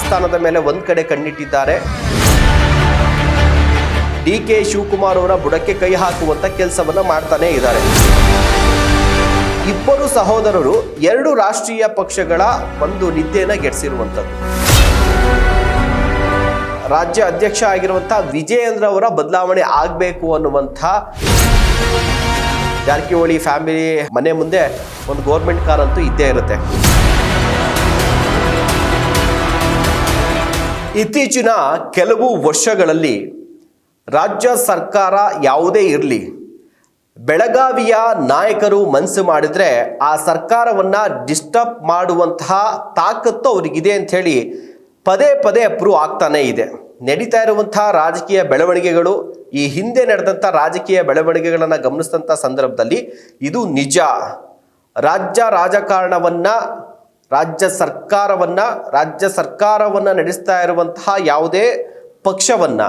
ಆಸ್ಥಾನದ ಮೇಲೆ ಒಂದ್ ಕಡೆ ಕಣ್ಣಿಟ್ಟಿದ್ದಾರೆ. ಡಿ.ಕೆ. ಶಿವಕುಮಾರ್ ಅವರ ಬುಡಕ್ಕೆ ಕೈ ಹಾಕುವಂತ ಕೆಲಸವನ್ನ ಮಾಡ್ತಾನೆ ಇದ್ದಾರೆ. ಇಬ್ಬರು ಸಹೋದರರು ಎರಡು ರಾಷ್ಟ್ರೀಯ ಪಕ್ಷಗಳ ಒಂದು ನಿದ್ದೆಯನ್ನ ಗೆಡಿಸಿರುವಂತದ್ದು. ರಾಜ್ಯ ಅಧ್ಯಕ್ಷ ಆಗಿರುವಂತಹ ವಿಜಯೇಂದ್ರ ಅವರ ಬದಲಾವಣೆ ಆಗಬೇಕು ಅನ್ನುವಂಥ ಜಾರಕಿಹೊಳಿ ಫ್ಯಾಮಿಲಿ ಮನೆ ಮುಂದೆ ಒಂದು ಗೌರ್ಮೆಂಟ್ ಕಾರ್ ಅಂತೂ ಇದ್ದೇ ಇರುತ್ತೆ. ಇತ್ತೀಚಿನ ಕೆಲವು ವರ್ಷಗಳಲ್ಲಿ ರಾಜ್ಯ ಸರ್ಕಾರ ಯಾವುದೇ ಇರಲಿ, ಬೆಳಗಾವಿಯ ನಾಯಕರು ಮನಸ್ಸು ಮಾಡಿದ್ರೆ ಆ ಸರ್ಕಾರವನ್ನ ಡಿಸ್ಟರ್ಬ್ ಮಾಡುವಂತಹ ತಾಕತ್ತು ಅವರಿಗಿದೆ ಅಂತ ಹೇಳಿ ಪದೇ ಪದೇ ಪ್ರೂವ್ ಆಗ್ತಾನೆ ಇದೆ. ನಡೀತಾ ಇರುವಂತಹ ರಾಜಕೀಯ ಬೆಳವಣಿಗೆಗಳು, ಈ ಹಿಂದೆ ನಡೆದಂಥ ರಾಜಕೀಯ ಬೆಳವಣಿಗೆಗಳನ್ನು ಗಮನಿಸಿದಂಥ ಸಂದರ್ಭದಲ್ಲಿ ಇದು ನಿಜ. ರಾಜಕಾರಣವನ್ನ ರಾಜ್ಯ ಸರ್ಕಾರವನ್ನ ನಡೆಸ್ತಾ ಇರುವಂತಹ ಯಾವುದೇ ಪಕ್ಷವನ್ನ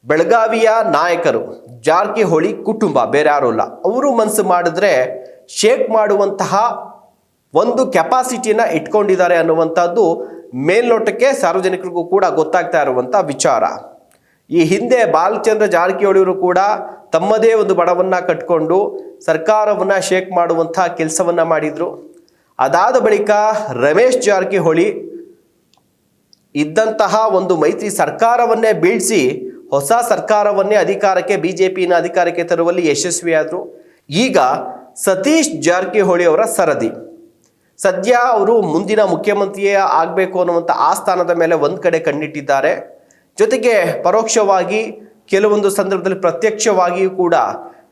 ಬೆಳಗಾವಿಯ ನಾಯಕರು ಜಾರಕಿಹೊಳಿ ಕುಟುಂಬ ಬೇರೆ ಯಾರೂ ಇಲ್ಲ, ಅವರು ಮನಸ್ಸು ಮಾಡಿದ್ರೆ ಶೇಕ್ ಮಾಡುವಂತಹ ಒಂದು ಕೆಪಾಸಿಟಿನ ಇಟ್ಕೊಂಡಿದ್ದಾರೆ ಅನ್ನುವಂಥದ್ದು ಮೇಲ್ನೋಟಕ್ಕೆ ಸಾರ್ವಜನಿಕರಿಗೂ ಕೂಡ ಗೊತ್ತಾಗ್ತಾ ಇರುವಂಥ ವಿಚಾರ. ಈ ಹಿಂದೆ ಬಾಲಚಂದ್ರ ಜಾರಕಿಹೊಳಿಯವರು ಕೂಡ ತಮ್ಮದೇ ಒಂದು ಬಡವನ್ನ ಕಟ್ಕೊಂಡು ಸರ್ಕಾರವನ್ನ ಶೇಕ್ ಮಾಡುವಂಥ ಕೆಲಸವನ್ನ ಮಾಡಿದ್ರು. ಅದಾದ ಬಳಿಕ ರಮೇಶ್ ಜಾರಕಿಹೊಳಿ ಇದ್ದಂತಹ ಒಂದು ಮೈತ್ರಿ ಸರ್ಕಾರವನ್ನೇ ಬೀಳಿಸಿ ಹೊಸ ಸರ್ಕಾರವನ್ನೇ ಬಿಜೆಪಿನ ಅಧಿಕಾರಕ್ಕೆ ತರುವಲ್ಲಿ ಯಶಸ್ವಿಯಾದರು. ಈಗ ಸತೀಶ್ ಜಾರಕಿಹೊಳಿ ಅವರ ಸರದಿ. ಸದ್ಯ ಅವರು ಮುಂದಿನ ಮುಖ್ಯಮಂತ್ರಿಯೇ ಆಗಬೇಕು ಅನ್ನುವಂಥ ಆಸ್ಥಾನದ ಮೇಲೆ ಒಂದು ಕಡೆ ಕಣ್ಣಿಟ್ಟಿದ್ದಾರೆ. ಜೊತೆಗೆ ಪರೋಕ್ಷವಾಗಿ ಕೆಲವೊಂದು ಸಂದರ್ಭದಲ್ಲಿ ಪ್ರತ್ಯಕ್ಷವಾಗಿಯೂ ಕೂಡ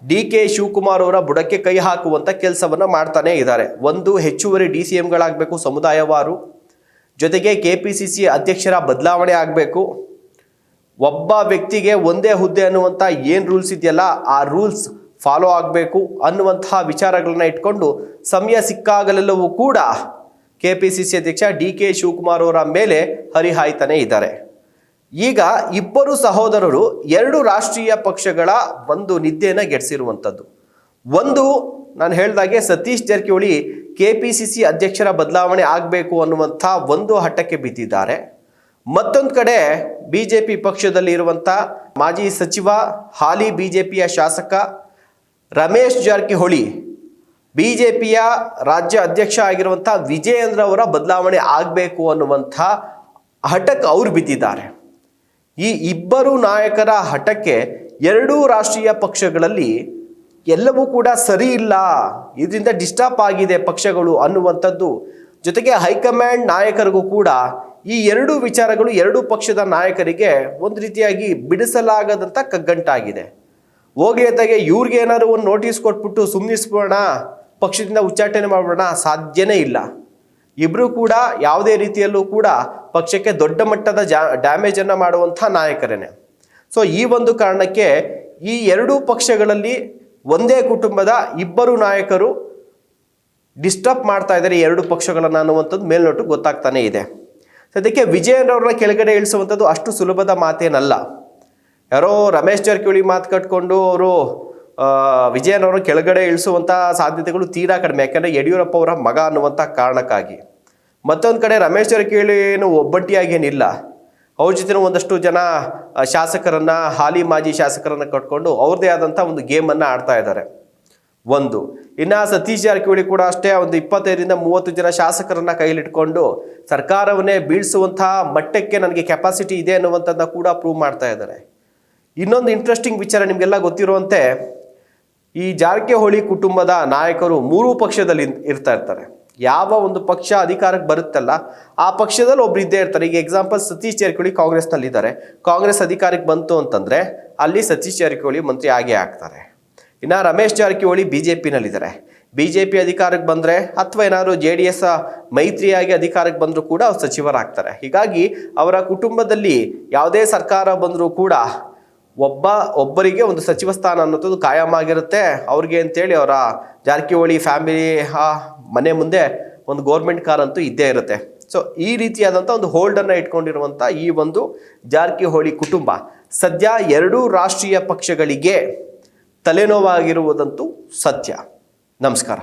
ಡಿ.ಕೆ. ಶಿವಕುಮಾರ್ ಅವರ ಬುಡಕ್ಕೆ ಕೈ ಹಾಕುವಂಥ ಕೆಲಸವನ್ನು ಮಾಡ್ತಾನೆ ಇದ್ದಾರೆ. ಒಂದು ಹೆಚ್ಚುವರಿ DCMಗಳಾಗಬೇಕು ಸಮುದಾಯವಾರು, ಜೊತೆಗೆ KPCC ಅಧ್ಯಕ್ಷರ ಬದಲಾವಣೆ ಆಗಬೇಕು, ಒಬ್ಬ ವ್ಯಕ್ತಿಗೆ ಒಂದೇ ಹುದ್ದೆ ಅನ್ನುವಂಥ ಏನು ರೂಲ್ಸ್ ಇದೆಯಲ್ಲ ಆ ರೂಲ್ಸ್ ಫಾಲೋ ಆಗಬೇಕು ಅನ್ನುವಂತಹ ವಿಚಾರಗಳನ್ನ ಇಟ್ಕೊಂಡು ಸಮಯ ಸಿಕ್ಕಾಗಲೆಲ್ಲವೂ ಕೂಡ KPCC ಅಧ್ಯಕ್ಷ ಡಿ.ಕೆ. ಶಿವಕುಮಾರ್ ಅವರ ಮೇಲೆ ಹರಿಹಾಯ್ತಾನೆ ಇದ್ದಾರೆ. ಈಗ ಇಬ್ಬರು ಸಹೋದರರು ಎರಡು ರಾಷ್ಟ್ರೀಯ ಪಕ್ಷಗಳ ಒಂದು ನಿದ್ದೆಯನ್ನು ಗೆಡಿಸಿರುವಂಥದ್ದು. ಒಂದು ನಾನು ಹೇಳಿದಾಗೆ ಸತೀಶ್ ಜಾರಕಿಹೊಳಿ KPCC ಅಧ್ಯಕ್ಷರ ಬದಲಾವಣೆ ಆಗಬೇಕು ಅನ್ನುವಂಥ ಒಂದು ಹಠಕ್ಕೆ ಬಿದ್ದಿದ್ದಾರೆ. ಮತ್ತೊಂದು ಕಡೆ ಬಿಜೆಪಿ ಪಕ್ಷದಲ್ಲಿ ಇರುವಂಥ ಮಾಜಿ ಸಚಿವ ಹಾಲಿ ಬಿಜೆಪಿಯ ಶಾಸಕ ರಮೇಶ್ ಜಾರಕಿಹೊಳಿ ಬಿಜೆಪಿಯ ರಾಜ್ಯ ಅಧ್ಯಕ್ಷ ಆಗಿರುವಂಥ ವಿಜಯೇಂದ್ರ ಅವರ ಬದಲಾವಣೆ ಆಗಬೇಕು ಅನ್ನುವಂಥ ಹಠಕ್ಕೆ ಅವರು ಬಿದ್ದಿದ್ದಾರೆ. ಈ ಇಬ್ಬರು ನಾಯಕರ ಹಠಕ್ಕೆ ಎರಡೂ ರಾಷ್ಟ್ರೀಯ ಪಕ್ಷಗಳಲ್ಲಿ ಎಲ್ಲವೂ ಕೂಡ ಸರಿ ಇಲ್ಲ, ಇದರಿಂದ ಡಿಸ್ಟರ್ಬ್ ಆಗಿದೆ ಪಕ್ಷಗಳು ಅನ್ನುವಂಥದ್ದು. ಜೊತೆಗೆ ಹೈಕಮಾಂಡ್ ನಾಯಕರಿಗೂ ಕೂಡ ಈ ಎರಡೂ ವಿಚಾರಗಳು ಎರಡೂ ಪಕ್ಷದ ನಾಯಕರಿಗೆ ಒಂದು ರೀತಿಯಾಗಿ ಬಿಡಿಸಲಾಗದಂಥ ಕಗ್ಗಂಟಾಗಿದೆ. ಹೋಗ್ಲಿತಾಗೆ ಇವ್ರಿಗೆ ಏನಾದ್ರು ಒಂದು ನೋಟಿಸ್ ಕೊಟ್ಬಿಟ್ಟು ಸುಮ್ಮನಿಸ್ಬೋಣ, ಪಕ್ಷದಿಂದ ಉಚ್ಚಾಟನೆ ಮಾಡೋಣ, ಸಾಧ್ಯನೇ ಇಲ್ಲ. ಇಬ್ಬರು ಕೂಡ ಯಾವುದೇ ರೀತಿಯಲ್ಲೂ ಕೂಡ ಪಕ್ಷಕ್ಕೆ ದೊಡ್ಡ ಮಟ್ಟದ ಡ್ಯಾಮೇಜನ್ನು ಮಾಡುವಂಥ ನಾಯಕರೇನೆ. ಸೊ ಈ ಒಂದು ಕಾರಣಕ್ಕೆ ಈ ಎರಡೂ ಪಕ್ಷಗಳಲ್ಲಿ ಒಂದೇ ಕುಟುಂಬದ ಇಬ್ಬರು ನಾಯಕರು ಡಿಸ್ಟರ್ಬ್ ಮಾಡ್ತಾ ಇದ್ದಾರೆ ಎರಡು ಪಕ್ಷಗಳನ್ನು ಅನ್ನುವಂಥದ್ದು ಮೇಲ್ನೋಟಕ್ಕೆ ಗೊತ್ತಾಗ್ತಾನೆ ಇದೆ. ಸದ್ಯಕ್ಕೆ ವಿಜಯೇಂದ್ರ ಅವ್ರನ್ನ ಕೆಳಗಡೆ ಇಳಿಸುವಂಥದ್ದು ಅಷ್ಟು ಸುಲಭದ ಮಾತೇನಲ್ಲ. ಯಾರೋ ರಮೇಶ್ ಜಾರಕಿಹೊಳಿ ಮಾತು ಕಟ್ಕೊಂಡು ಅವರು ವಿಜಯೇಂದ್ರ ಅವ್ರನ್ನ ಕೆಳಗಡೆ ಇಳಿಸುವಂಥ ಸಾಧ್ಯತೆಗಳು ತೀರಾ ಕಡಿಮೆ. ಯಾಕಂದರೆ ಯಡಿಯೂರಪ್ಪ ಅವರ ಮಗ ಅನ್ನುವಂಥ ಕಾರಣಕ್ಕಾಗಿ. ಮತ್ತೊಂದು ಕಡೆ ರಮೇಶ್ ಜಾರಕಿಹೊಳಿ ಏನು ಒಬ್ಬಂಟಿಯಾಗೇನಿಲ್ಲ, ಅವ್ರ ಜೊತೆ ಒಂದಷ್ಟು ಜನ ಶಾಸಕರನ್ನು, ಹಾಲಿ ಮಾಜಿ ಶಾಸಕರನ್ನು ಕಟ್ಕೊಂಡು ಅವ್ರದ್ದೇ ಆದಂಥ ಒಂದು ಗೇಮನ್ನು ಆಡ್ತಾ ಇದ್ದಾರೆ. ಒಂದು ಇನ್ನು ಸತೀಶ್ ಜಾರಕಿಹೊಳಿ ಕೂಡ ಅಷ್ಟೇ ಒಂದು 25-30 ಜನ ಶಾಸಕರನ್ನ ಕೈಲಿಟ್ಕೊಂಡು ಸರ್ಕಾರವನ್ನೇ ಬೀಳಿಸುವಂತಹ ಮಟ್ಟಕ್ಕೆ ನನಗೆ ಕೆಪಾಸಿಟಿ ಇದೆ ಅನ್ನುವಂಥದ್ದನ್ನ ಕೂಡ ಪ್ರೂವ್ ಮಾಡ್ತಾ ಇದ್ದಾರೆ. ಇನ್ನೊಂದು ಇಂಟ್ರೆಸ್ಟಿಂಗ್ ವಿಚಾರ ನಿಮಗೆಲ್ಲ ಗೊತ್ತಿರುವಂತೆ ಈ ಜಾರಕಿಹೊಳಿ ಕುಟುಂಬದ ನಾಯಕರು ಮೂರೂ ಪಕ್ಷದಲ್ಲಿ ಇರ್ತಾರೆ. ಯಾವ ಒಂದು ಪಕ್ಷ ಅಧಿಕಾರಕ್ಕೆ ಬರುತ್ತಲ್ಲ ಆ ಪಕ್ಷದಲ್ಲಿ ಒಬ್ರು ಇದ್ದೇ ಇರ್ತಾರೆ. ಈಗ ಎಕ್ಸಾಂಪಲ್ ಸತೀಶ್ ಜಾರಕಿಹೊಳಿ ಕಾಂಗ್ರೆಸ್ನಲ್ಲಿದ್ದಾರೆ, ಕಾಂಗ್ರೆಸ್ ಅಧಿಕಾರಕ್ಕೆ ಬಂತು ಅಂತಂದರೆ ಅಲ್ಲಿ ಸತೀಶ್ ಜಾರಕಿಹೊಳಿ ಮಂತ್ರಿ ಆಗೇ ಆಗ್ತಾರೆ. ಇನ್ನು ರಮೇಶ್ ಜಾರಕಿಹೊಳಿ BJPನಲ್ಲಿದ್ದಾರೆ, BJP ಅಧಿಕಾರಕ್ಕೆ ಬಂದರೆ ಅಥವಾ ಏನಾದರೂ JDS ಮೈತ್ರಿಯಾಗಿ ಅಧಿಕಾರಕ್ಕೆ ಬಂದರೂ ಕೂಡ ಅವ್ರು ಸಚಿವರಾಗ್ತಾರೆ. ಹೀಗಾಗಿ ಅವರ ಕುಟುಂಬದಲ್ಲಿ ಯಾವುದೇ ಸರ್ಕಾರ ಬಂದರೂ ಕೂಡ ಒಬ್ಬರಿಗೆ ಒಂದು ಸಚಿವ ಸ್ಥಾನ ಅನ್ನೋದು ಕಾಯಂ ಆಗಿರುತ್ತೆ ಅವ್ರಿಗೆ ಅಂತೇಳಿ ಅವರ ಜಾರಕಿಹೊಳಿ ಫ್ಯಾಮಿಲಿ ಮನೆ ಮುಂದೆ ಒಂದು ಗೌರ್ಮೆಂಟ್ ಕಾರ್ ಅಂತೂ ಇದ್ದೇ ಇರುತ್ತೆ. ಸೊ ಈ ರೀತಿಯಾದಂಥ ಒಂದು ಹೋಲ್ಡನ್ನು ಇಟ್ಕೊಂಡಿರುವಂಥ ಈ ಒಂದು ಜಾರಕಿಹೊಳಿ ಕುಟುಂಬ ಸದ್ಯ ಎರಡೂ ರಾಷ್ಟ್ರೀಯ ಪಕ್ಷಗಳಿಗೆ ತಲೆನೋವಾಗಿರುವುದಂತೂ ಸತ್ಯ. ನಮಸ್ಕಾರ.